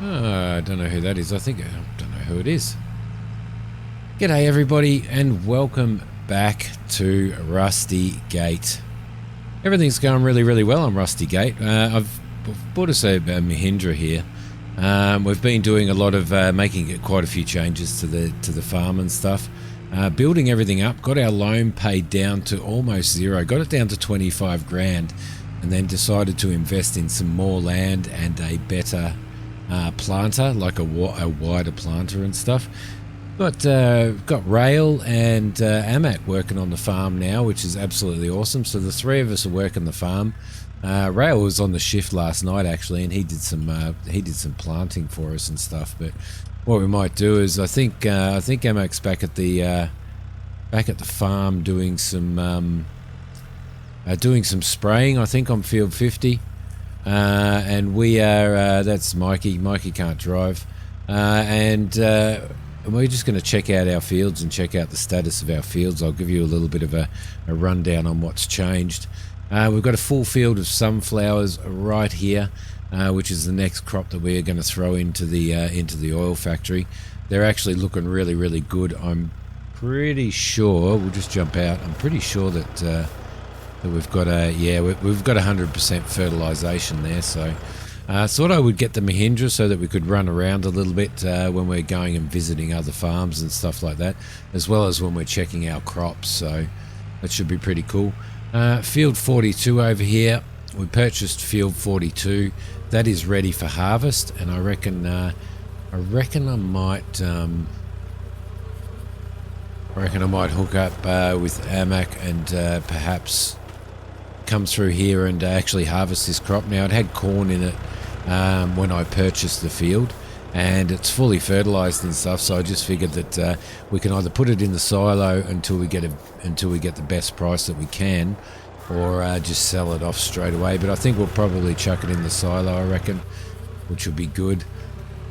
I don't know who that is. I don't know who it is. G'day everybody and welcome back to Rusty Gate. Everything's going really well on Rusty Gate. I've bought us a Mahindra here. We've been doing a lot of making quite a few changes to the farm and stuff. Building everything up, got our loan paid down to almost zero, got it down to 25 grand, and then decided to invest in some more land and a better planter, like a wider planter and stuff. Got Rail and Amak working on the farm now, which is absolutely awesome. So the three of us are working the farm. Rail was on the shift last night actually, and he did some planting for us and stuff. But what we might do is I think Amak's back at the farm doing some spraying, I think, on field 50. And we are, that's Mikey. Mikey can't drive. And we're just going to check out our fields and check out the status of our fields. I'll give you a little bit of a rundown on what's changed. We've got a full field of sunflowers right here, which is the next crop that we're going to throw into the oil factory. They're actually looking really good. I'm pretty sure, we'll just jump out, I'm pretty sure that we've got we've got 100% fertilization there. So thought I would get the Mahindra so that we could run around a little bit when we're going and visiting other farms and stuff like that, as well as when we're checking our crops. So that should be pretty cool. Field 42 over here, we purchased field 42. That is ready for harvest, and I reckon I might hook up with Amak and perhaps come through here and actually harvest this crop. Now, it had corn in it when I purchased the field, and it's fully fertilized and stuff, so I just figured that we can either put it in the silo until we get the best price that we can, or just sell it off straight away. But I think we'll probably chuck it in the silo, I reckon, which will be good.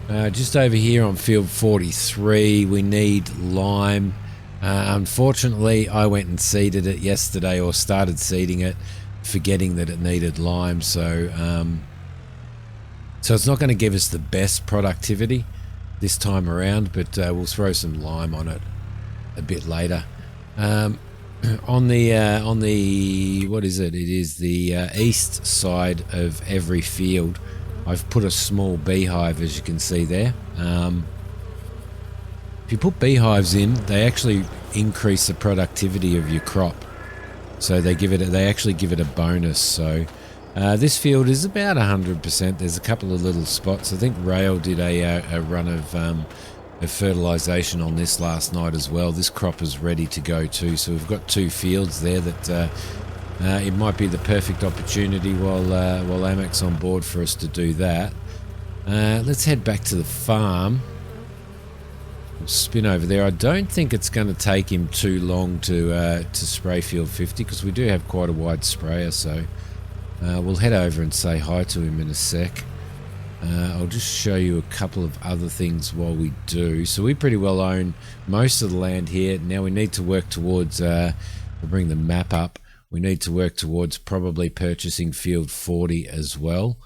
Just over here on field 43, we need lime. Unfortunately, I went and seeded it yesterday, or started seeding it, forgetting that it needed lime. So it's not going to give us the best productivity this time around, but we'll throw some lime on it a bit later. On the what is it? It is the east side of every field. I've put a small beehive, as you can see there. If you put beehives in, they actually increase the productivity of your crop. So they actually give it a bonus. So this field is about 100%. There's a couple of little spots. I think Rail did a run of fertilization on this last night as well. This crop is ready to go too. So we've got two fields there that it might be the perfect opportunity while Amak's on board for us to do that. Let's head back to the farm. We'll spin over there. I don't think it's going to take him too long to spray field 50, because we do have quite a wide sprayer. So we'll head over and say hi to him in a sec. I'll just show you a couple of other things while we do. So we pretty well own most of the land here. Now we need to work towards, we'll bring the map up. We need to work towards probably purchasing field 40 as well.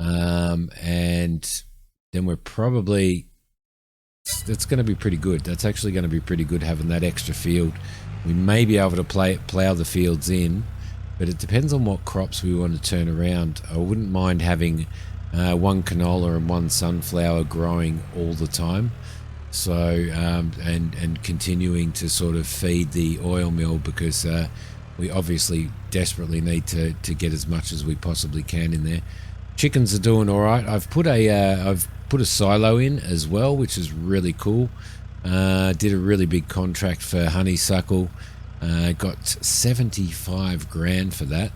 And then we're probably, that's going to be pretty good. That's actually going to be pretty good having that extra field. We may be able to plow the fields in, but it depends on what crops we want to turn around. I wouldn't mind having one canola and one sunflower growing all the time. So and continuing to sort of feed the oil mill, because we obviously desperately need to get as much as we possibly can in there. Chickens are doing all right. I've put a silo in as well, which is really cool. Did a really big contract for honeysuckle. Got 75 grand for that,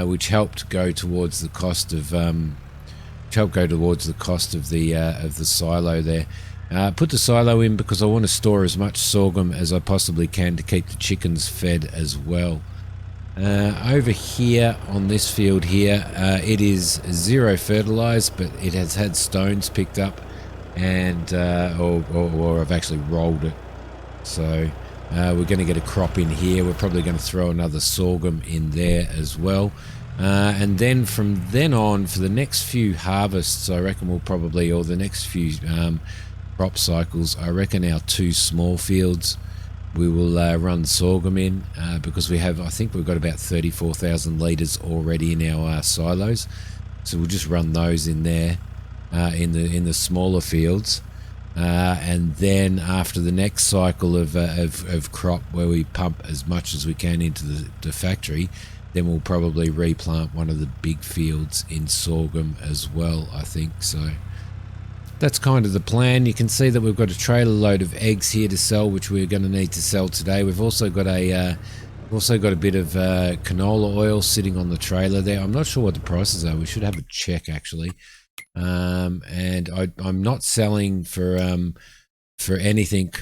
which helped go towards the cost of the silo there. Put the silo in because I want to store as much sorghum as I possibly can to keep the chickens fed as well. Over here on this field here, it is zero fertilized, but it has had stones picked up, and or I've actually rolled it. So we're going to get a crop in here. We're probably going to throw another sorghum in there as well. And then from then on, for the next few harvests, I reckon we'll probably, or the next few crop cycles, I reckon our 2 small fields we will run sorghum in because we have, I think we've got about 34,000 litres already in our silos. So we'll just run those in there in the smaller fields. And then after the next cycle of crop where we pump as much as we can into the factory, then we'll probably replant one of the big fields in sorghum as well, I think. So that's kind of the plan. You can see that we've got a trailer load of eggs here to sell, which we're going to need to sell today. We've also got a bit of canola oil sitting on the trailer there. I'm not sure what the prices are. We should have a check actually. And I'm not selling for anything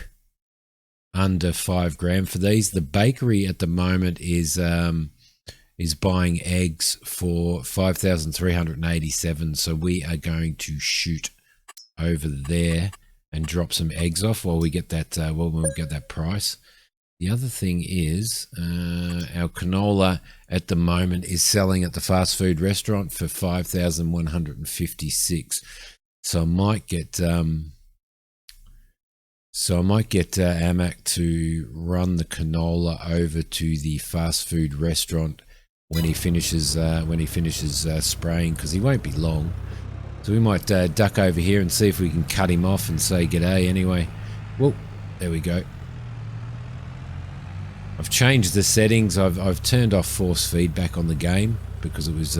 under 5 grand for these. The bakery at the moment is buying eggs for 5,387. So we are going to shoot over there and drop some eggs off while we get that price. The other thing is our canola at the moment is selling at the fast food restaurant for 5,156. So I might get Amac to run the canola over to the fast food restaurant when he finishes spraying, because he won't be long. So we might duck over here and see if we can cut him off and say g'day anyway. Well, there we go. I've changed the settings. I've turned off force feedback on the game because it was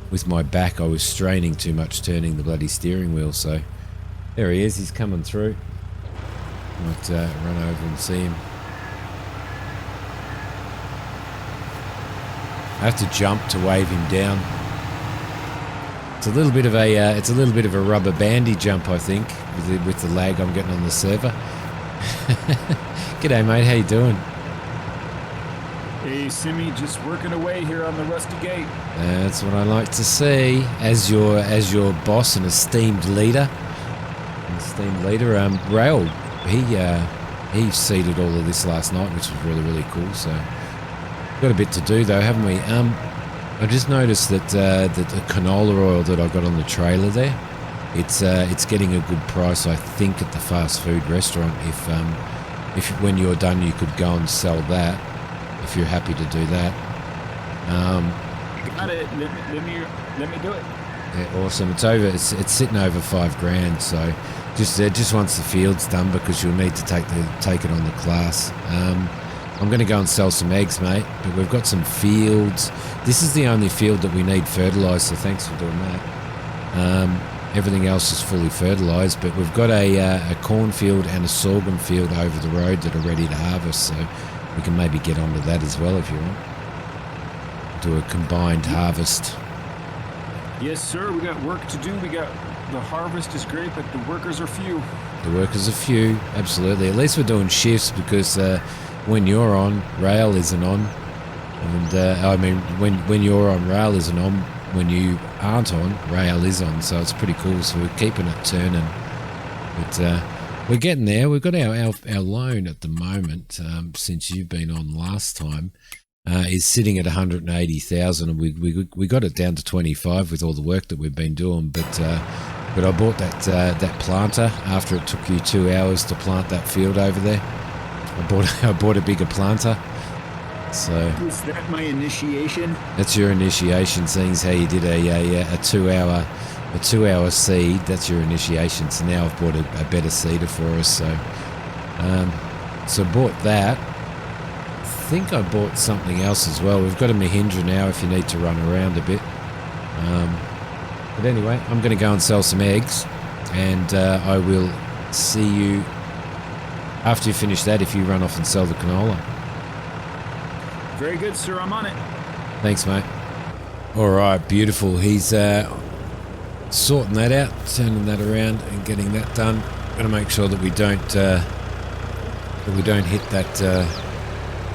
with my back I was straining too much turning the bloody steering wheel. So there he is. He's coming through. Might run over and see him. I have to jump to wave him down. It's a little bit of a rubber bandy jump, I think, with the lag I'm getting on the server. G'day, mate. How you doing? Hey, Simi, just working away here on the rusty gate. That's what I like to see. As your boss and esteemed leader, Rail, he seeded all of this last night, which was really, really cool. So got a bit to do though, haven't we? I just noticed that the canola oil that I got on the trailer there, it's getting a good price, I think, at the fast food restaurant. If when you're done, you could go and sell that. If you're happy to do that. Got it. Let me do it. Yeah, awesome. It's sitting over 5 grand. So just once the field's done, because you'll need to take it on the class. I'm going to go and sell some eggs, mate. But we've got some fields. This is the only field that we need fertilised. So thanks for doing that. Everything else is fully fertilised, but we've got a cornfield and a sorghum field over the road that are ready to harvest. So we can maybe get onto that as well if you want. Do a combined harvest. Yes, sir. We got work to do. The harvest is great, but the workers are few. The workers are few, absolutely. At least we're doing shifts, because when you're on, rail isn't on. And when you're on, rail isn't on. When you aren't on, rail is on. So it's pretty cool. So we're keeping it turning. But we're getting there. We've got our loan at the moment, since you've been on last time, is sitting at 180,000, and we got it down to 25 with all the work that we've been doing. But I bought that planter after it took you 2 hours to plant that field over there. I bought a bigger planter. So is that my initiation? That's your initiation, seeing as how you did a 2 hour seed. That's your initiation. So now I've bought a better seeder for us. So bought that. I think I bought something else as well. We've got a Mahindra now if you need to run around a bit. But anyway, I'm going to go and sell some eggs, and I will see you after you finish that, if you run off and sell the canola. Very good, sir. I'm on it. Thanks, mate. All right, beautiful. He's sorting that out, turning that around, and getting that done. Got to make sure that we don't hit that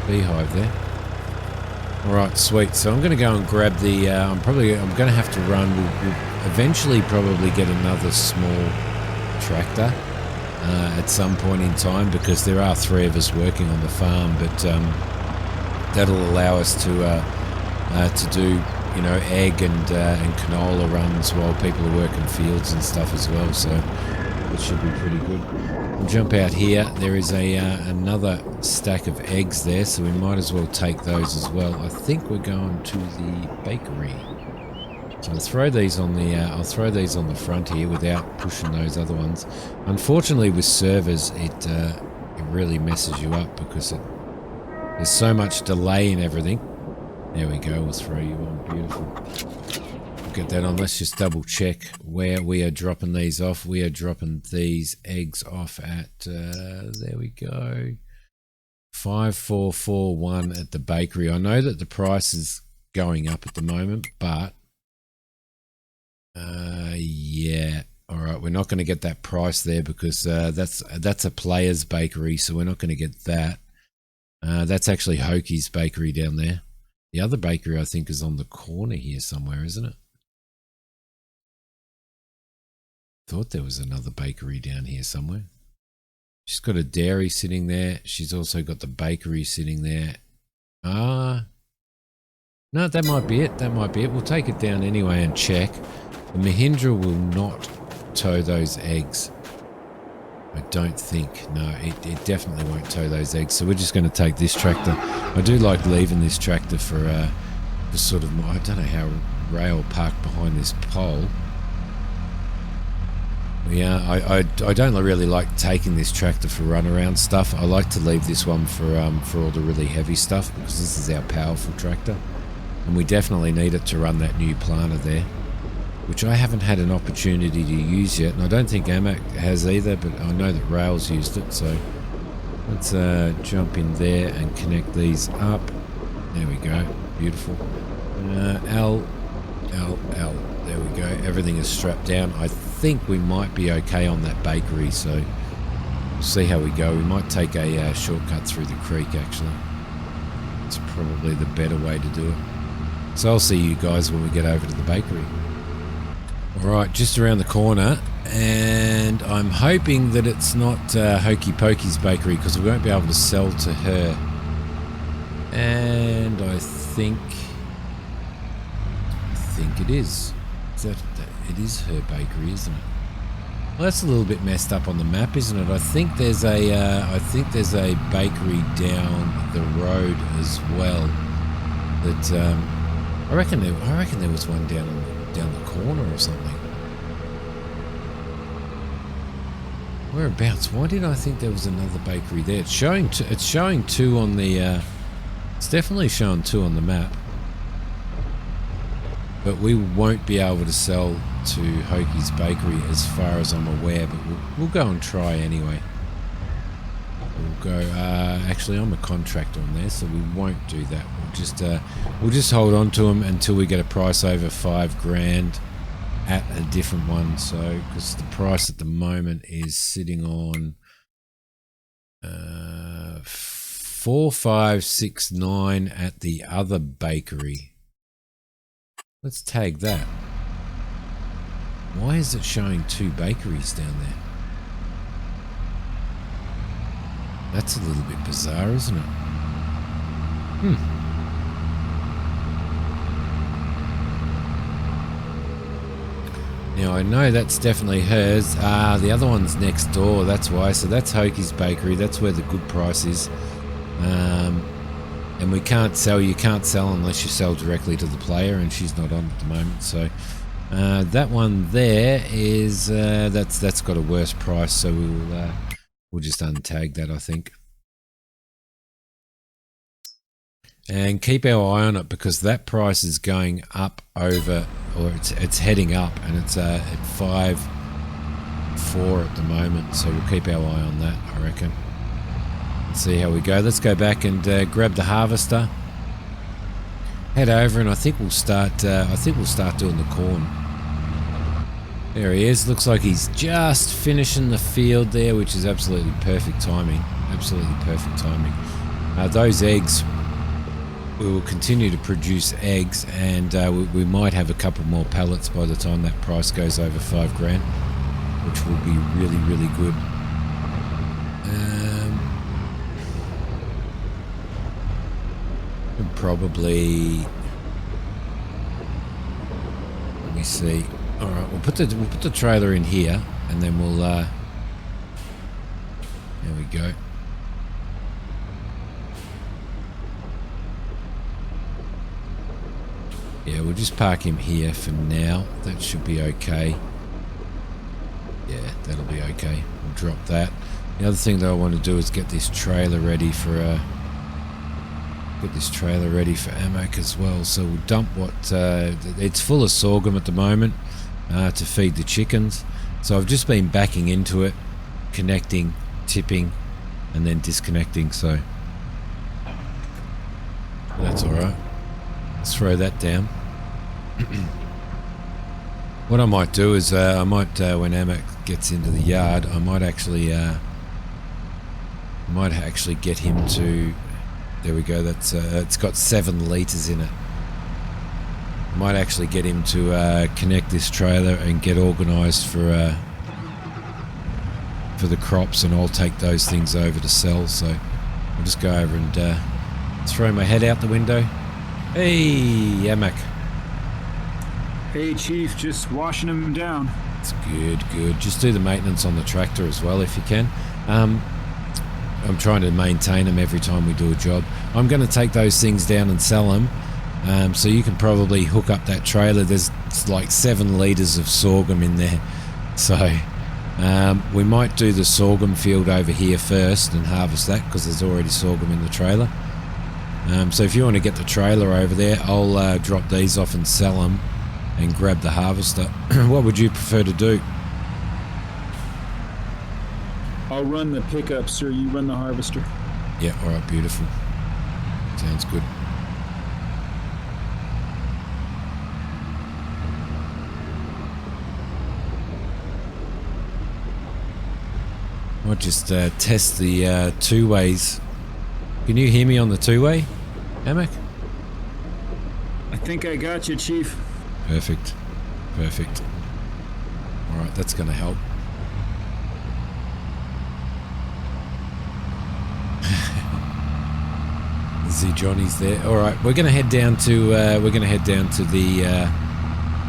beehive there. All right, sweet. So I'm going to go and grab the. I'm going to have to run. We'll eventually probably get another small tractor at some point in time, because there are 3 of us working on the farm, but that'll allow us to do you know, egg and canola runs while people are working fields and stuff as well. So it should be pretty good. We'll jump out here. There is another stack of eggs there, so we might as well take those as well. I think we're going to the bakery. So I'll throw these on the front here without pushing those other ones. Unfortunately, with servers, it really messes you up because there's so much delay in everything. There we go. We'll throw you on. Beautiful. We'll get that on. Let's just double check where we are dropping these off. We are dropping these eggs off at there we go. 5441 at the bakery. I know that the price is going up at the moment, but yeah, all right, we're not going to get that price there because that's a player's bakery, so we're not going to get that. That's actually Hokey's bakery down there. The other bakery I think is on the corner here somewhere, isn't it? Thought there was another bakery down here somewhere. She's got a dairy sitting there. She's also got the bakery sitting there. No, that might be it. That might be it. We'll take it down anyway and check. The Mahindra will not tow those eggs. I don't think. No, it definitely won't tow those eggs. So we're just going to take this tractor. I do like leaving this tractor for sort of, I don't know how rail parked behind this pole. Yeah, I don't really like taking this tractor for runaround stuff. I like to leave this one for all the really heavy stuff because this is our powerful tractor. And we definitely need it to run that new planter there, which I haven't had an opportunity to use yet, and I don't think AMAC has either, but I know that Rails used it, so let's jump in there and connect these up. There we go, beautiful. L, there we go, everything is strapped down. I think we might be okay on that bakery, so we'll see how we go. We might take a shortcut through the creek, actually. It's probably the better way to do it. So I'll see you guys when we get over to the bakery. Alright, just around the corner, and I'm hoping that it's not Hokey Pokey's bakery because we won't be able to sell to her. And I think it is. It is her bakery, isn't it? Well, that's a little bit messed up on the map, isn't it? I think there's a bakery down the road as well. That I reckon there was one down the corner or something. Whereabouts? Why did I think there was another bakery there? It's showing two on the. It's definitely showing two on the map. But we won't be able to sell to Hokey's bakery as far as I'm aware. But we'll go and try anyway. We'll go. Actually, I'm a contractor on there, so we won't do that. We'll just hold on to them until we get a price over $5,000 at a different one. So, because the price at the moment is sitting on 4569 at the other bakery. Let's tag that. Why is it showing two bakeries down there? That's a little bit bizarre, isn't it? Now I know that's definitely hers. The other one's next door, that's why. So that's Hokey's bakery. That's where the good price is. And we can't sell. You can't sell unless you sell directly to the player, and she's not on at the moment. So that one there is that's got a worse price. So we'll just untag that, I think. And keep our eye on it because that price is going up over, or it's heading up, and it's at 5.4 at the moment. So we'll keep our eye on that, I reckon. Let's see how we go. Let's go back and grab the harvester. Head over, and I think we'll start. Doing the corn. There he is. Looks like he's just finishing the field there, which is absolutely perfect timing. Absolutely perfect timing. Those eggs. We will continue to produce eggs, and we might have a couple more pallets by the time that price goes over $5,000, which will be really, really good. me see. All right, we'll put the trailer in here, and then we'll. There we go. Yeah, we'll just park him here for now. That should be okay. Yeah, that'll be okay. We'll drop that. The other thing that I want to do is get this trailer ready for Amok as well. So we'll dump what it's full of sorghum at the moment to feed the chickens. So I've just been backing into it, connecting, tipping, and then disconnecting. So that's all right. Let's throw that down. What I might do is when Amok gets into the yard, I might actually get him to. There we go. That's it's got 7 litres in it. I might actually get him to connect this trailer and get organised for the crops, and I'll take those things over to sell. So I'll just go over and throw my head out the window. Hey, Amok. Hey, Chief, just washing him down. It's good. Just do the maintenance on the tractor as well if you can. I'm trying to maintain them every time we do a job. I'm going to take those things down and sell them. So you can probably hook up that trailer. There's like 7 litres of sorghum in there. So we might do the sorghum field over here first and harvest that, because there's already sorghum in the trailer. So if you want to get the trailer over there, I'll drop these off and sell them and grab the harvester. What would you prefer to do? I'll run the pickup, sir. You run the harvester. Yeah, all right, beautiful. Sounds good. I'll just test the 2-ways. Can you hear me on the 2-way, Amok? I think I got you, Chief. Perfect. All right, that's going to help. See, Johnny's there. All right, we're going to head down to the.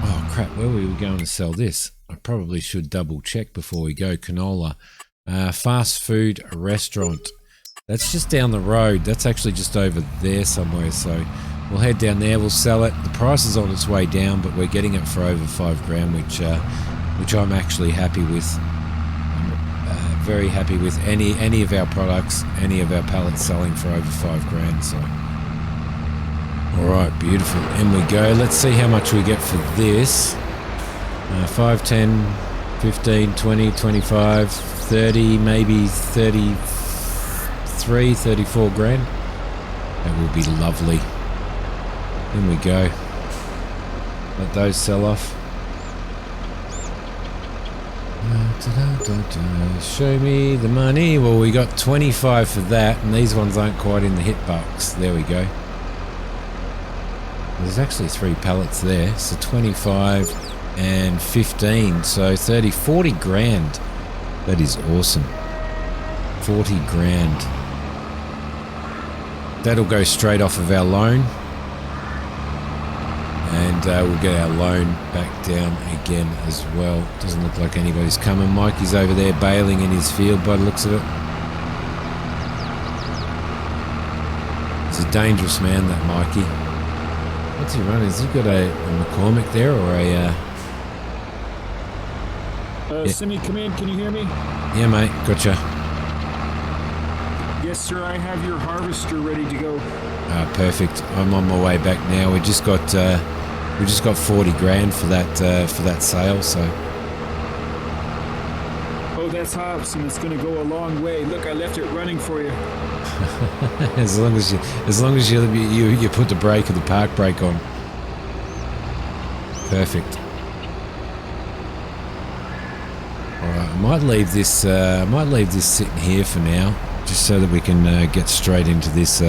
Oh crap! Where were we going to sell this? I probably should double check before we go. Canola, fast food restaurant. That's just down the road. That's actually just over there somewhere. So we'll head down there. We'll sell it. The price is on its way down, but we're getting it for over $5,000, which I'm actually happy with. Very happy with any of our products, any of our pallets selling for over $5,000. So, all right, beautiful. In we go. Let's see how much we get for this. 5, 10, 15, 20, 25, 30, maybe 33, 34 grand. That will be lovely. In we go. Let those sell off. Show me the money. Well, we got 25 for that, and these ones aren't quite in the hitbox. There we go. There's actually 3 pallets there, so 25 and 15, so 30, 40 grand. That is awesome. 40 grand. That'll go straight off of our loan, and we'll get our loan back down again as well. Doesn't look like anybody's coming. Mikey's over there baling in his field by the looks of it. He's a dangerous man, that Mikey. What's he running? Has he got a McCormick there, or a... yeah. Simi, come in. Can you hear me? Yeah, mate. Gotcha. Yes, sir. I have your harvester ready to go. Perfect. I'm on my way back now. We just got 40 grand for that sale. So. Oh, that's awesome. It's going to go a long way. Look, I left it running for you. as long as you put the brake or the park brake on. Perfect. All right, I might leave this sitting here for now, just so that we can get straight into this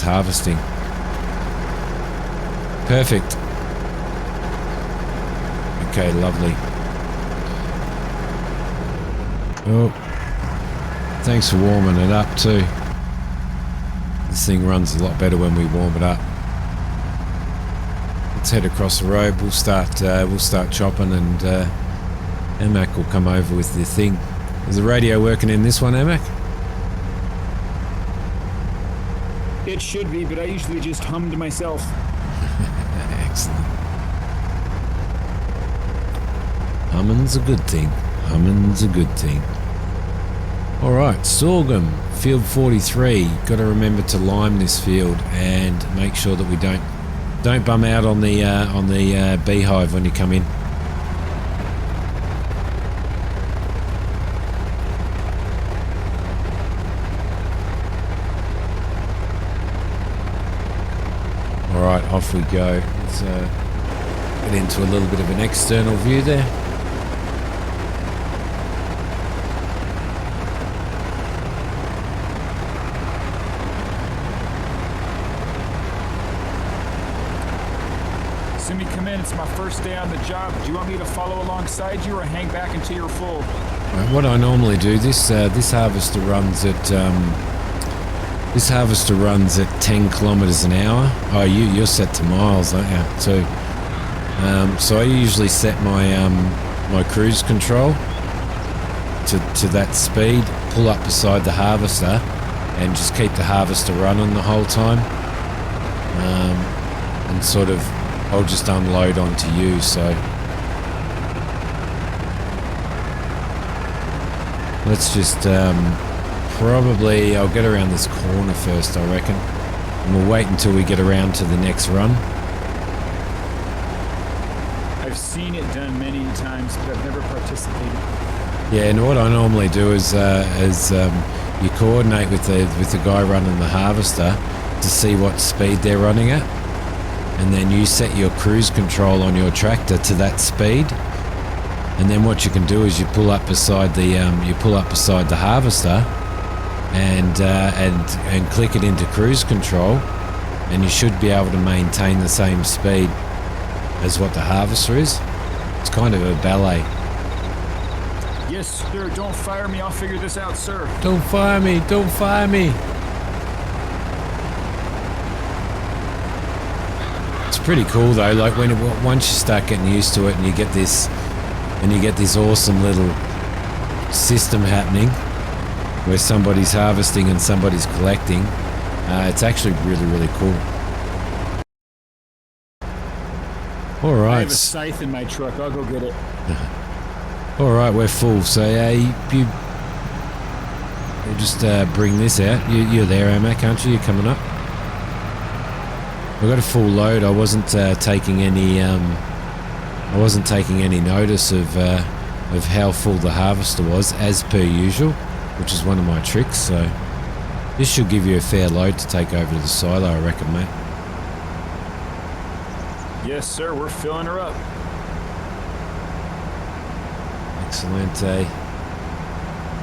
harvesting. Perfect. Okay, lovely. Oh, thanks for warming it up too. This thing runs a lot better when we warm it up. let's head across the road. We'll start chopping, and Amac will come over with the thing. Is the radio working in this one, Amac? It should be, but I usually just hum to myself. Excellent. Humming's a good thing. Humming's a good thing. All right, Sorghum Field 43. Got to remember to lime this field and make sure that we don't bum out on the beehive when you come in. All right, off we go. Let's get into a little bit of an external view there. Simi, come in. It's my first day on the job. Do you want me to follow alongside you or hang back until you're full? What I normally do, this harvester runs at 10 kilometers an hour. Oh, you're set to miles, aren't you? So I usually set my cruise control to that speed, pull up beside the harvester, and just keep the harvester running the whole time. And sort of, I'll just unload onto you. So let's just probably, I'll get around this corner first, I reckon, and we'll wait until we get around to the next run. I've seen it done many times, but I've never participated. Yeah, and what I normally do is you coordinate with the guy running the harvester to see what speed they're running at, and then you set your cruise control on your tractor to that speed, and then what you can do is you pull up beside the harvester and click it into cruise control, and you should be able to maintain the same speed as what the harvester is. It's kind of a ballet. Yes, sir. Don't fire me. I'll figure this out, sir. Don't fire me. Don't fire me. It's pretty cool though. Like once you start getting used to it, and you get this awesome little system happening where somebody's harvesting and somebody's collecting. It's actually really, really cool. All right. I have a scythe in my truck. I'll go get it. All right, we're full. So you just bring this out. You're there, Amac, aren't you? You're coming up. I got a full load. I wasn't taking any notice of how full the harvester was, as per usual, which is one of my tricks. So this should give you a fair load to take over to the silo, I reckon, mate. Yes, sir. We're filling her up. Excellent.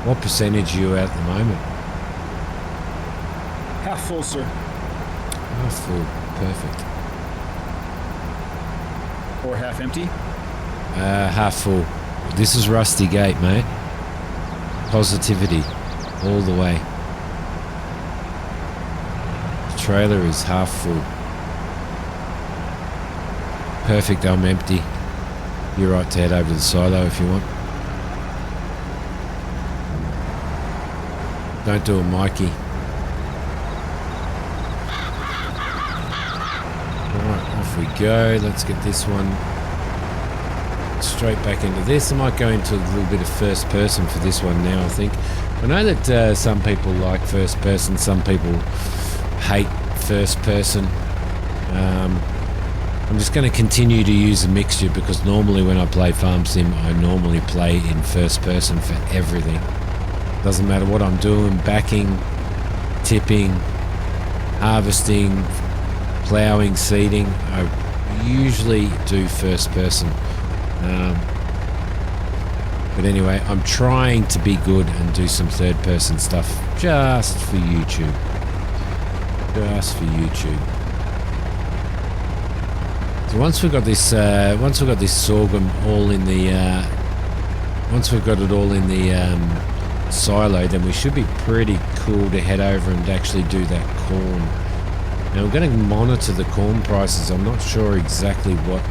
What percentage are you at the moment? Half full, sir. Half full. Perfect. Or half empty? Half full. This is Rusty Gate, mate. Positivity. All the way. The trailer is half full. Perfect, I'm empty. You're right to head over to the silo if you want. Don't do a Mikey. Alright, off we go. Let's get this one straight back into this. I might go into a little bit of first person for this one now, I think. I know that some people like first person, some people hate first person. I'm just going to continue to use a mixture, because normally when I play Farm Sim, I normally play in first person for everything. Doesn't matter what I'm doing, backing, tipping, harvesting, ploughing, seeding. I usually do first person. But anyway, I'm trying to be good and do some third person stuff just for YouTube. Just for YouTube. So once we've got this sorghum all in the, once we've got it all in the silo, then we should be pretty cool to head over and actually do that corn. Now we're going to monitor the corn prices. I'm not sure exactly what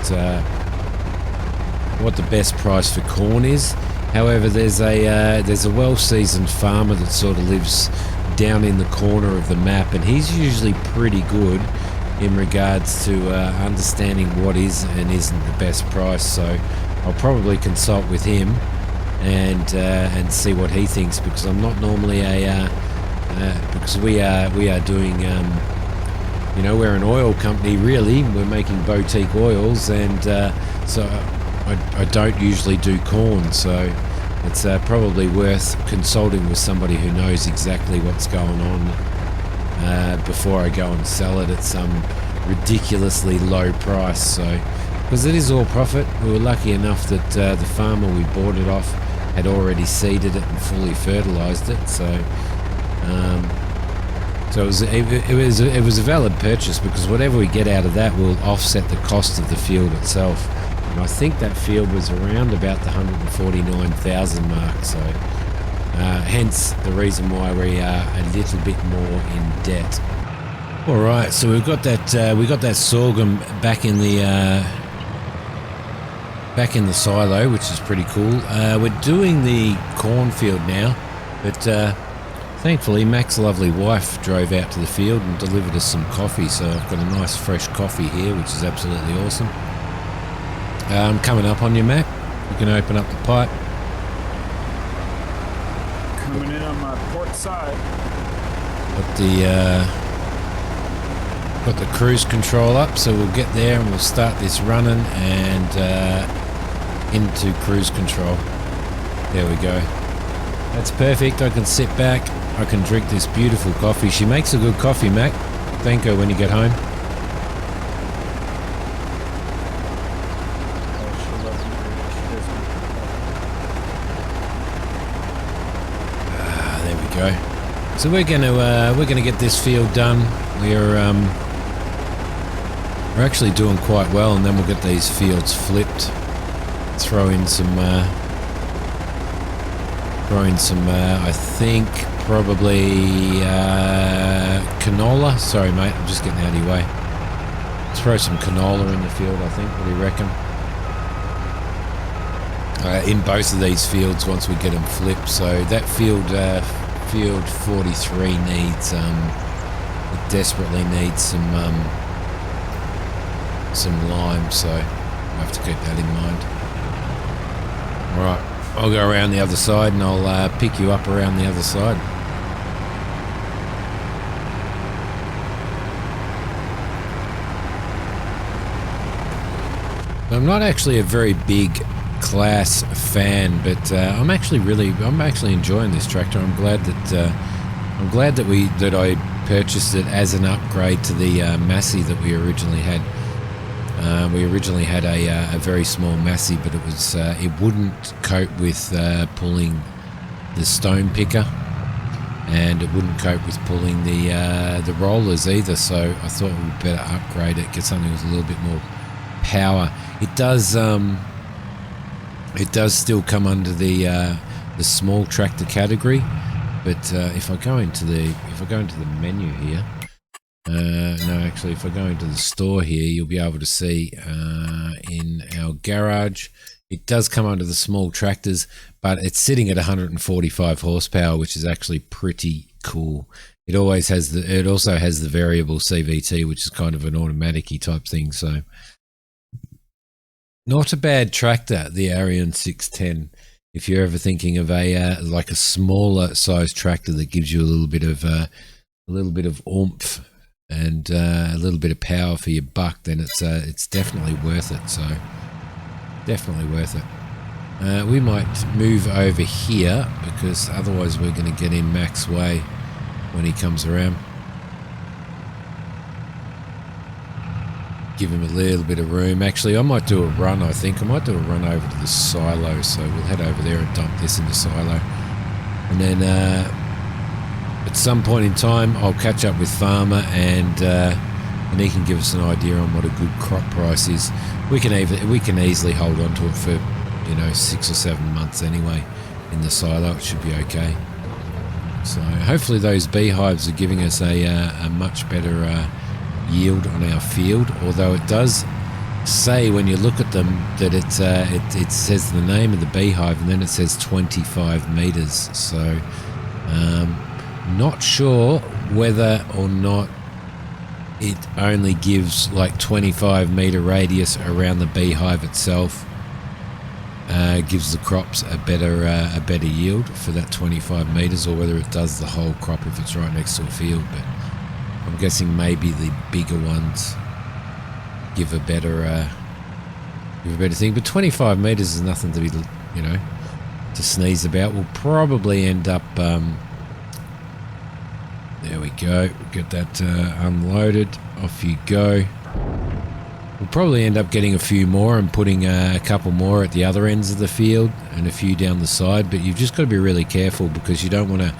the best price for corn is. However, there's a well-seasoned farmer that sort of lives down in the corner of the map, and he's usually pretty good in regards to understanding what is and isn't the best price. So I'll probably consult with him and see what he thinks, because I'm not normally because we are doing we're an oil company, really. We're making boutique oils, and so I don't usually do corn, so it's probably worth consulting with somebody who knows exactly what's going on before I go and sell it at some ridiculously low price. So, because it is all profit, we were lucky enough that the farmer we bought it off had already seeded it and fully fertilized it. So, it was a valid purchase, because whatever we get out of that will offset the cost of the field itself. And I think that field was around about the 149,000 mark. So, hence the reason why we are a little bit more in debt. All right, so we got that sorghum back in the silo, which is pretty cool. We're doing the cornfield now, but thankfully Mac's lovely wife drove out to the field and delivered us some coffee. So I've got a nice fresh coffee here, which is absolutely awesome. I'm coming up on you, Mac. You can open up the pipe. Coming in on my port side. Got the cruise control up, so we'll get there and we'll start this running and into cruise control. There we go. That's perfect. I can sit back. I can drink this beautiful coffee. She makes a good coffee, Mac. Thank her when you get home. There we go. So we're gonna get this field done. We're actually doing quite well, and then we'll get these fields flipped. Throw in some I think probably canola. Sorry, mate, I'm just getting out of your way. Throw some canola in the field, I think. What do you reckon? In both of these fields, once we get them flipped. So that field 43 needs it desperately needs some lime, so I have to keep that in mind. Alright, I'll go around the other side and I'll pick you up around the other side. I'm not actually a very big class fan, but I'm actually enjoying this tractor. I'm glad that I purchased it as an upgrade to the Massey that we originally had. We originally had a very small Massey, but it wouldn't cope with pulling the stone picker, and it wouldn't cope with pulling the rollers either. So I thought we'd better upgrade it, get something with a little bit more power. It does still come under the small tractor category, but if I go into the menu here. No, actually, if I go into the store here, you'll be able to see in our garage, it does come under the small tractors, but it's sitting at 145 horsepower, which is actually pretty cool. It also has the variable CVT, which is kind of an automatic-y type thing. So, not a bad tractor, the Arion 610. If you're ever thinking of like a smaller size tractor that gives you a little bit of oomph and a little bit of power for your buck, then it's definitely worth it. So definitely worth it. We might move over here, because otherwise we're going to get in Mac's way when he comes around. Give him a little bit of room. Actually, I might do a run. I think I might do a run over to the silo, so we'll head over there and dump this in the silo, and then at some point in time, I'll catch up with Farmer, and he can give us an idea on what a good crop price is. We can easily hold on to it for 6 or 7 months anyway in the silo. It should be okay. So hopefully those beehives are giving us a much better yield on our field, although it does say when you look at them that it says the name of the beehive and then it says 25 meters. So not sure whether or not it only gives like 25 meter radius around the beehive itself, gives the crops a better yield for that 25 meters, or whether it does the whole crop if it's right next to a field. But I'm guessing maybe the bigger ones give a better thing. But 25 meters is nothing to be, to sneeze about. We'll probably end up. There we go. Get that unloaded. Off you go. We'll probably end up getting a few more and putting a couple more at the other ends of the field and a few down the side. But you've just got to be really careful, because you don't want to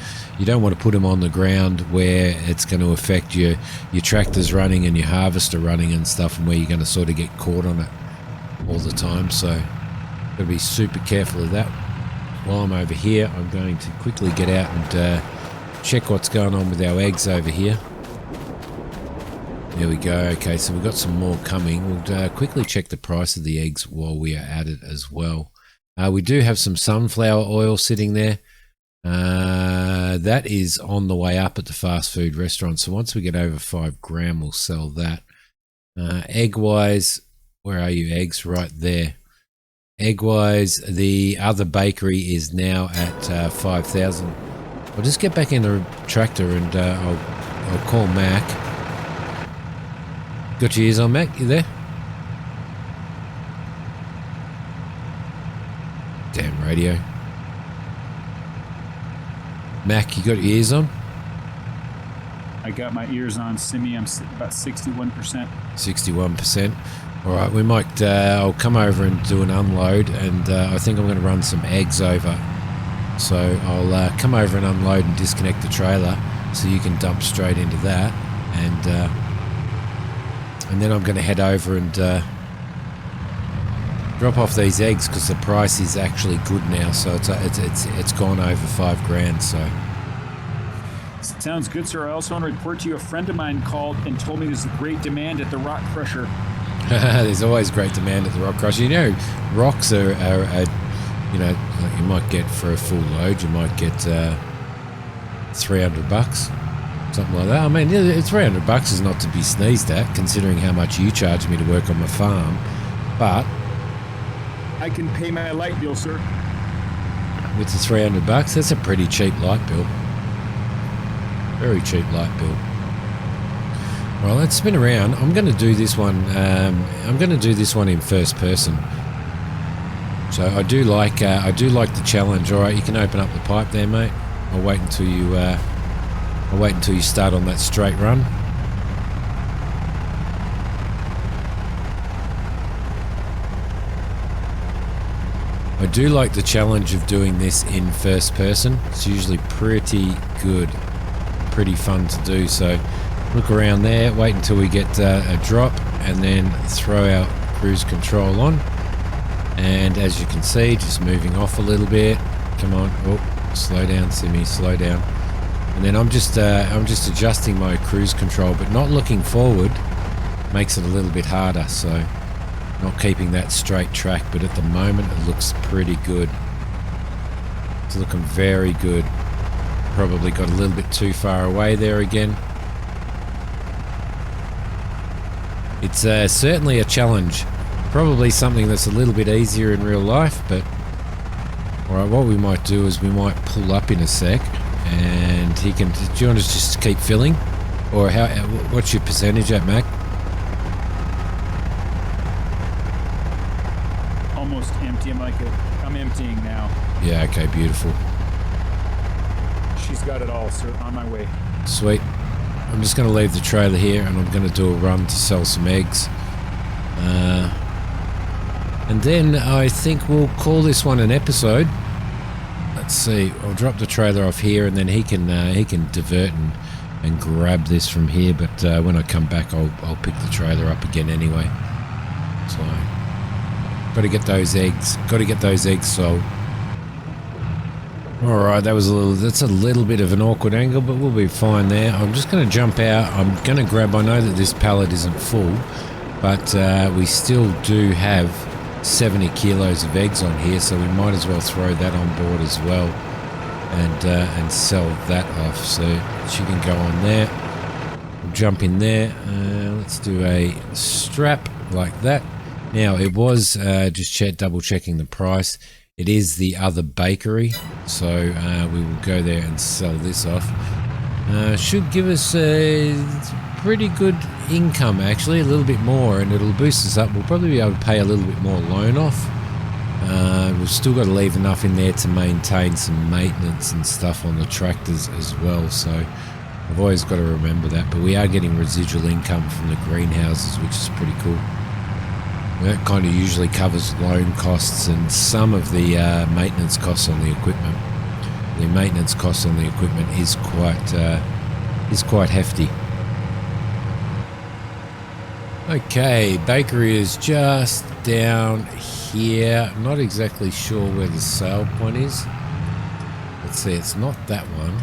put them on the ground where it's going to affect your tractors running and your harvester running and stuff, and where you're going to sort of get caught on it all the time. So got to be super careful of that. While I'm over here, I'm going to quickly get out and check what's going on with our eggs over here. There we go. Okay, so we've got some more coming. We'll quickly check the price of the eggs while we are at it as well. We do have some sunflower oil sitting there. That is on the way up at the fast food restaurant. So once we get over 5 gram, we'll sell that. Egg-wise, where are you? Eggs right there. Egg-wise, the other bakery is now at 5,000. I'll just get back in the tractor and I'll call Mac. Got your ears on, Mac? You there? Damn radio. Mac, you got your ears on? I got my ears on, Simidiom, about 61%. 61%. All right, we might. I'll come over and do an unload, and I think I'm going to run some eggs over. So I'll come over and unload and disconnect the trailer, so you can dump straight into that, and then I'm going to head over and drop off these eggs, because the price is actually good now. So it's gone over 5 grand. So sounds good, sir. I also want to report to you, a friend of mine called and told me there's a great demand at the rock crusher. There's always great demand at the rock crusher. Rocks are like you might get for a full load, you might get $300. Something like that. I mean, $300 is not to be sneezed at, considering how much you charge me to work on my farm. But I can pay my light bill, sir. With the $300, that's a pretty cheap light bill. Very cheap light bill. Well, let's spin around. I'm going to do this one. I'm going to do this one in first person. So I do like the challenge. All right, you can open up the pipe there, mate. I'll wait until you. I'll wait until you start on that straight run. I do like the challenge of doing this in first person. It's usually pretty good, pretty fun to do. So look around there, wait until we get a drop, and then throw our cruise control on. And as you can see, just moving off a little bit. Come on, oh, slow down, Simi, slow down. And then I'm just adjusting my cruise control, but not looking forward makes it a little bit harder. So not keeping that straight track, but at the moment it looks pretty good. It's looking very good. Probably got a little bit too far away there again. It's certainly a challenge. Probably something that's a little bit easier in real life, but alright, what we might do is we might pull up in a sec, and he can. Do you want to just keep filling? Or what's your percentage at, Mac? Almost empty. I'm emptying now. Yeah, okay, beautiful. She's got it all, sir. On my way. Sweet. I'm just going to leave the trailer here, and I'm going to do a run to sell some eggs. And then I think we'll call this one an episode. Let's see. I'll drop the trailer off here, and then he can divert and grab this from here. But when I come back, I'll pick the trailer up again anyway. So, got to get those eggs. Got to get those eggs sold. All right, that's a little bit of an awkward angle, but we'll be fine there. I'm just going to jump out. I'm going to grab, I know that this pallet isn't full, but we still do have 70 kilos of eggs on here, so we might as well throw that on board as well and sell that off. So she can go on there. We'll jump in there. Let's do a strap like that. Now, it was just double checking the price. It is the other bakery, so we will go there and sell this off. Should give us a pretty good income, actually, a little bit more, and it'll boost us up. We'll probably be able to pay a little bit more loan off. We've still got to leave enough in there to maintain some maintenance and stuff on the tractors as well, so I've always got to remember that. But we are getting residual income from the greenhouses, which is pretty cool. That kind of usually covers loan costs and some of the maintenance costs on the equipment. The maintenance costs on the equipment is quite hefty. Okay, bakery is just down here. I'm not exactly sure where the sale point is. Let's see, it's not that one.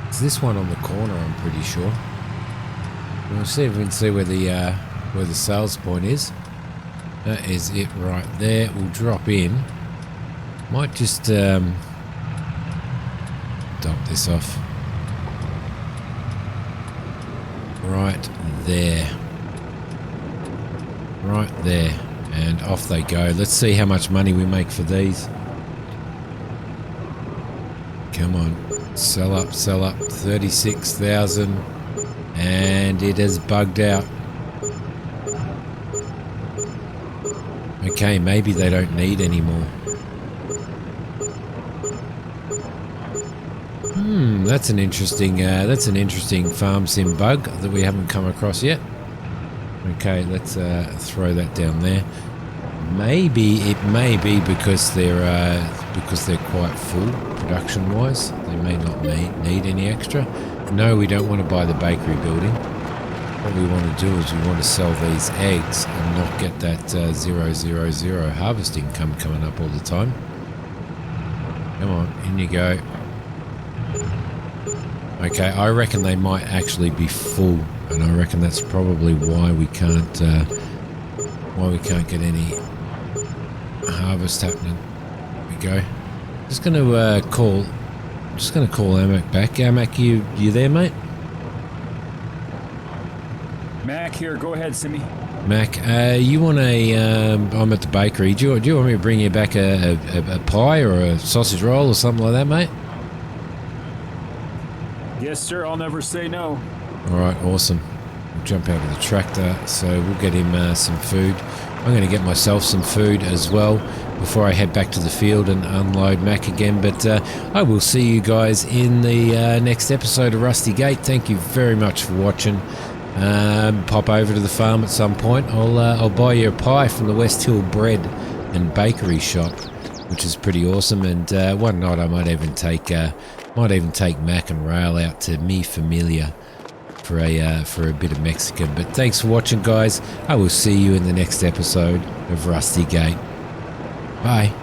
It's this one on the corner, I'm pretty sure. We'll see if we can see where the sales point is. That is it right there. We'll drop in. Might just dump this off. Right there. Right there. And off they go. Let's see how much money we make for these. Come on. Sell up, sell up. 36,000. And it has bugged out. Okay, maybe they don't need any more. That's an interesting farm sim bug that we haven't come across yet. Okay, let's throw that down there. Maybe it may be because they're quite full production wise. They may not need any extra. No, we don't want to buy the bakery building. What we want to do is we want to sell these eggs and not get that 000 harvest income coming up all the time. Come on, in you go. Okay, I reckon they might actually be full, and I reckon that's probably why we can't get any harvest happening. There we go. Just going to call Amac back. Amac, you there, mate? Mac here, go ahead, Simi. Mac, you want I'm at the bakery. Do you want me to bring you back a pie or a sausage roll or something like that, mate? Yes, sir, I'll never say no. All right, awesome. We'll jump out of the tractor, so we'll get him some food. I'm going to get myself some food as well before I head back to the field and unload Mac again. But I will see you guys in the next episode of Rusty Gate. Thank you very much for watching. Pop over to the farm at some point. I'll buy you a pie from the West Hill Bread and Bakery shop, which is pretty awesome. And one night I might even take Mac and Rail out to Mi Familia for a bit of Mexican. But thanks for watching, guys. I will see you in the next episode of Rusty Gate. Bye.